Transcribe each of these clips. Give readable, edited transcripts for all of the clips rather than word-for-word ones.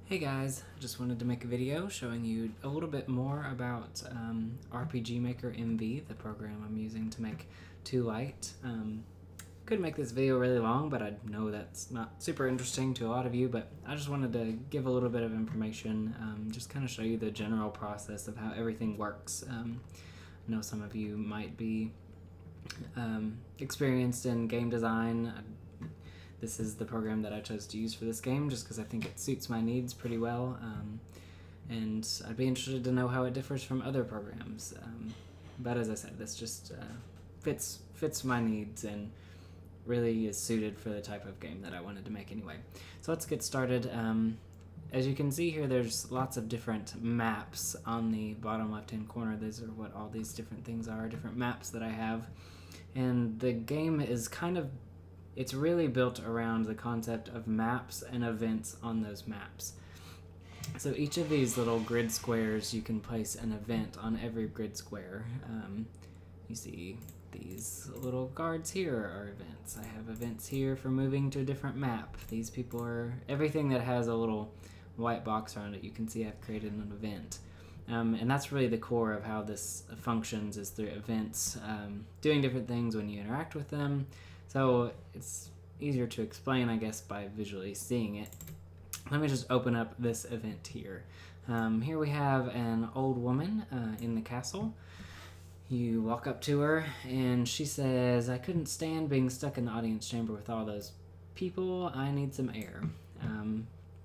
Hey guys, just wanted to make a video showing you a little bit more about RPG Maker MV, the program I'm using to make 2Light. Could make this video really long, but I know that's not super interesting to a lot of you, but I just wanted to give a little bit of information, just kind of show you the general process of how everything works. I know some of you might be experienced in game design. This is the program that I chose to use for this game just because I think it suits my needs pretty well, and I'd be interested to know how it differs from other programs. But as I said, this just fits my needs and really is suited for the type of game that I wanted to make anyway. So let's get started. As you can see here, there's lots of different maps on the bottom left-hand corner. These are what all these different things are, different maps that I have. And the game is it's really built around the concept of maps and events on those maps. So each of these little grid squares, you can place an event on every grid square. You see these little guards here are events. I have events here for moving to a different map. These people are everything that has a little white box around it. You can see I've created an event. And that's really the core of how this functions, is through events, doing different things when you interact with them. So it's easier to explain, I guess, by visually seeing it. Let me just open up this event here. Here we have an old woman in the castle. You walk up to her and she says, "I couldn't stand being stuck in the audience chamber with all those people. I need some air."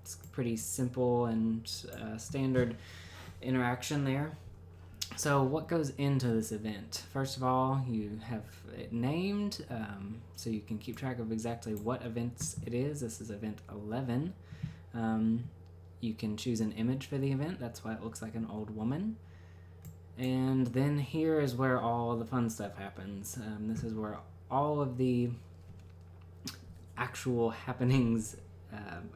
It's pretty simple and standard interaction there. So what goes into this event? First of all, you have it named, so you can keep track of exactly what events it is. This is event 11. You can choose an image for the event. That's why it looks like an old woman. And then here is where all the fun stuff happens. This is where all of the actual happenings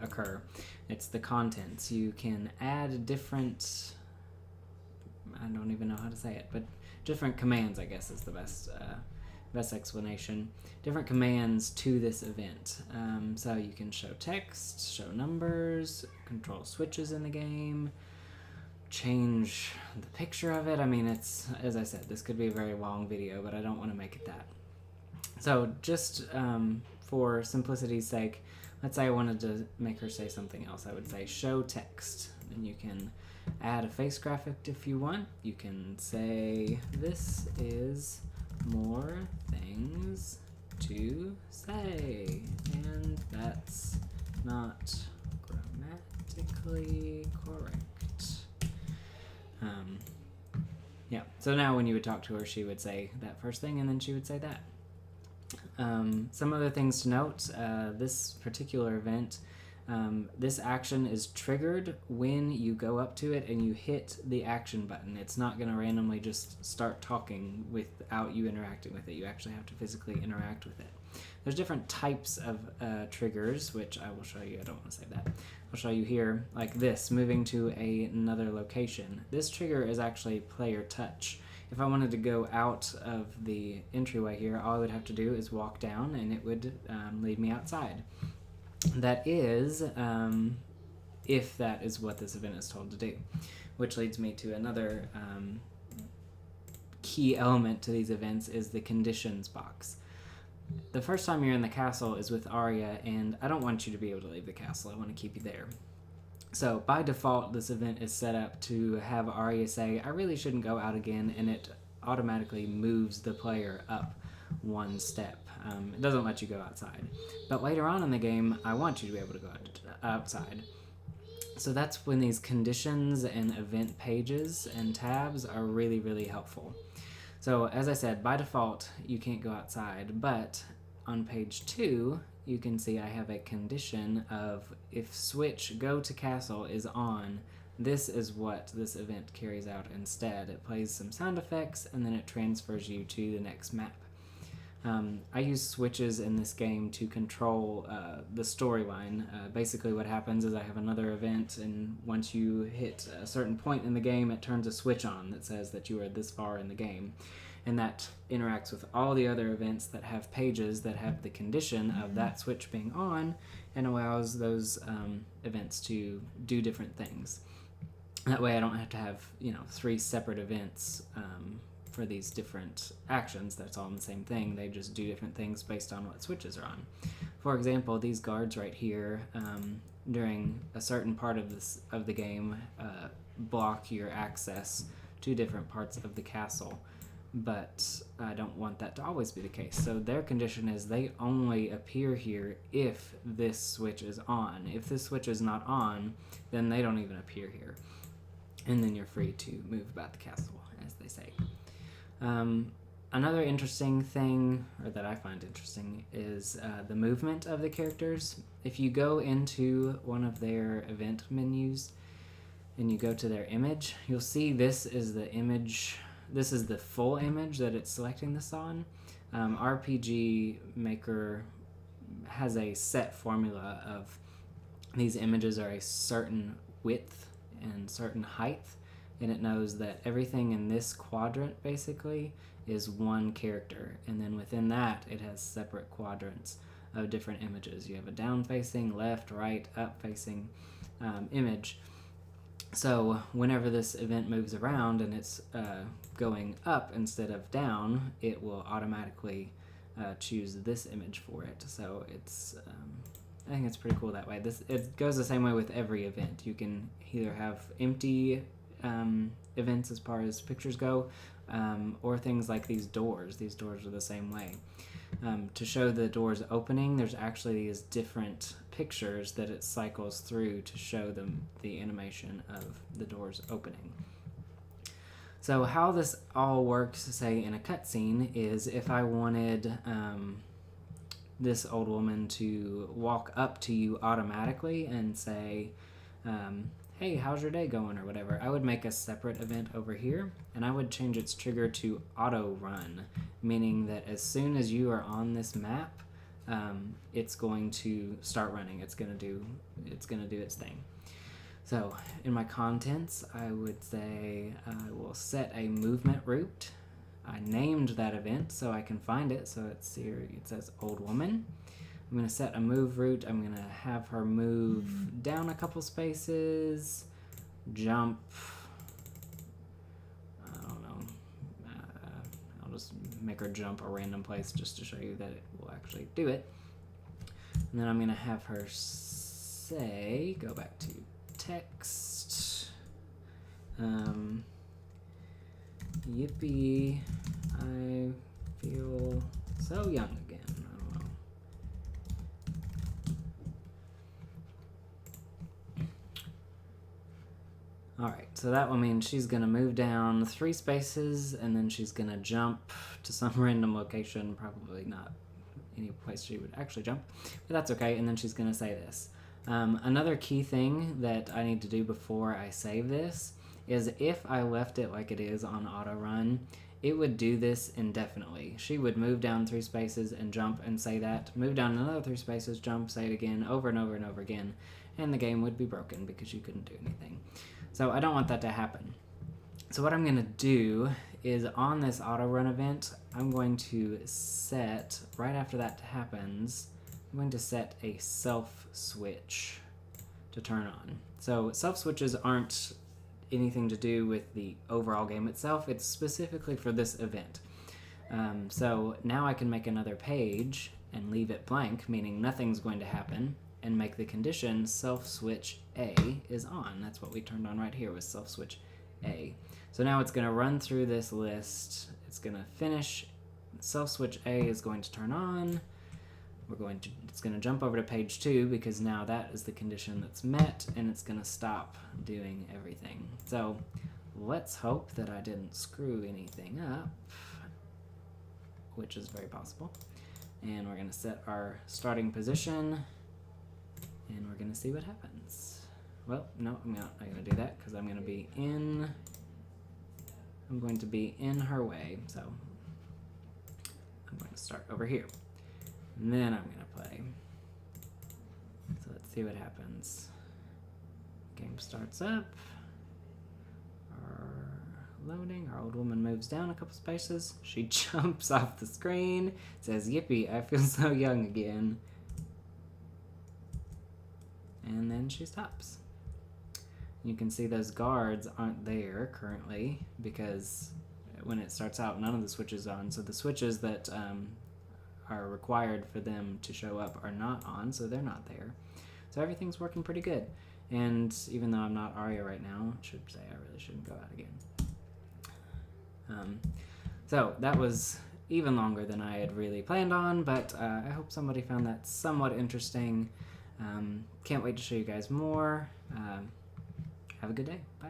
occur. It's the contents. You can add different, I don't even know how to say it, but different commands, I guess, is the best explanation. Different commands to this event. So you can show text, show numbers, control switches in the game, change the picture of it. I mean, it's, as I said, this could be a very long video, but I don't want to make it that. So just for simplicity's sake, let's say I wanted to make her say something else. I would say show text, and you can add a face graphic if you want. You can say, "This is more things to say," and that's not grammatically correct. Yeah, so now when you would talk to her, she would say that first thing, and then she would say that. Some other things to note, this particular event, this action is triggered when you go up to it and you hit the action button. It's not going to randomly just start talking without you interacting with it. You actually have to physically interact with it. There's different types of triggers, which I will show you. I don't want to say that. I'll show you here, like this, moving to another location. This trigger is actually player touch. If I wanted to go out of the entryway here, all I would have to do is walk down and it would lead me outside. That is, if that is what this event is told to do. Which leads me to another key element to these events, is the conditions box. The first time you're in the castle is with Arya, and I don't want you to be able to leave the castle. I want to keep you there. So by default, this event is set up to have Arya say, "I really shouldn't go out again," and it automatically moves the player up one step. It doesn't let you go outside. But later on in the game, I want you to be able to go outside. So that's when these conditions and event pages and tabs are really, really helpful. So as I said, by default, you can't go outside, but on page 2, you can see I have a condition of, if switch go to castle is on, this is what this event carries out instead. It plays some sound effects, and then it transfers you to the next map. I use switches in this game to control the storyline. Basically what happens is I have another event, and once you hit a certain point in the game, it turns a switch on that says that you are this far in the game. And that interacts with all the other events that have pages that have the condition of that switch being on, and allows those events to do different things. That way I don't have to have, 3 separate events for these different actions. That's all in the same thing. They just do different things based on what switches are on. For example, these guards right here, during a certain part of the game, block your access to different parts of the castle. But I don't want that to always be the case. So their condition is they only appear here if this switch is on. If this switch is not on, then they don't even appear here. And then you're free to move about the castle, as they say. Another interesting thing, or that I find interesting, is the movement of the characters. If you go into one of their event menus and you go to their image, you'll see this is the image. This is the full image that it's selecting this on. RPG Maker has a set formula of these images are a certain width and certain height, and it knows that everything in this quadrant basically is one character, and then within that it has separate quadrants of different images. You have a down facing, left, right, up facing image. So whenever this event moves around and it's going up instead of down, it will automatically choose this image for it. So it's I think it's pretty cool that way. It goes the same way with every event. You can either have empty events as far as pictures go, or things like these doors. These doors are the same way. To show the doors opening, there's actually these different pictures that it cycles through to show them the animation of the doors opening. So how this all works, say in a cutscene, is if I wanted this old woman to walk up to you automatically and say, hey, how's your day going, or whatever, I would make a separate event over here, and I would change its trigger to auto run, meaning that as soon as you are on this map, it's going to start running. It's gonna do its thing. So in my contents, I would say I will set a movement route. I named that event so I can find it. So it's here. It says old woman. I'm going to set a move route. I'm going to have her move down a couple spaces, jump. I don't know. I'll just make her jump a random place just to show you that it will actually do it. And then I'm going to have her say, go back to text. Yippee, I feel so young again. I don't know. Alright, so that will mean she's going to move down 3 spaces, and then she's going to jump to some random location, probably not any place she would actually jump, but that's okay, and then she's going to say this. Another key thing that I need to do before I save this is if I left it like it is on auto run, it would do this indefinitely. She would move down 3 spaces and jump and say that, move down another 3 spaces, jump, say it again, over and over and over again, and the game would be broken because you couldn't do anything. So I don't want that to happen. So what I'm going to do is on this auto run event, I'm going to set, right after that happens, I'm going to set a self switch to turn on. So self switches aren't anything to do with the overall game itself. It's specifically for this event. So now I can make another page and leave it blank, meaning nothing's going to happen, and make the condition self switch A is on. That's what we turned on right here, was self switch A. So now it's going to run through this list. It's going to finish. Self switch A is going to turn on. It's going to jump over to page 2 because now that is the condition that's met, and it's going to stop doing everything. So let's hope that I didn't screw anything up, which is very possible. And we're going to set our starting position, and we're going to see what happens. Well, no, I'm not going to do that because I'm going to be in her way. So I'm going to start over here. And then I'm going to play. So let's see what happens. Game starts up. Loading. Our old woman moves down a couple spaces. She jumps off the screen. Says, yippee, I feel so young again. and then she stops. You can see those guards aren't there currently because when it starts out, none of the switches are on. So the switches that are required for them to show up are not on, so they're not there. So everything's working pretty good. And even though I'm not Arya right now, I should say I really shouldn't go out again. So that was even longer than I had really planned on, but I hope somebody found that somewhat interesting. Can't wait to show you guys more. Have a good day. Bye.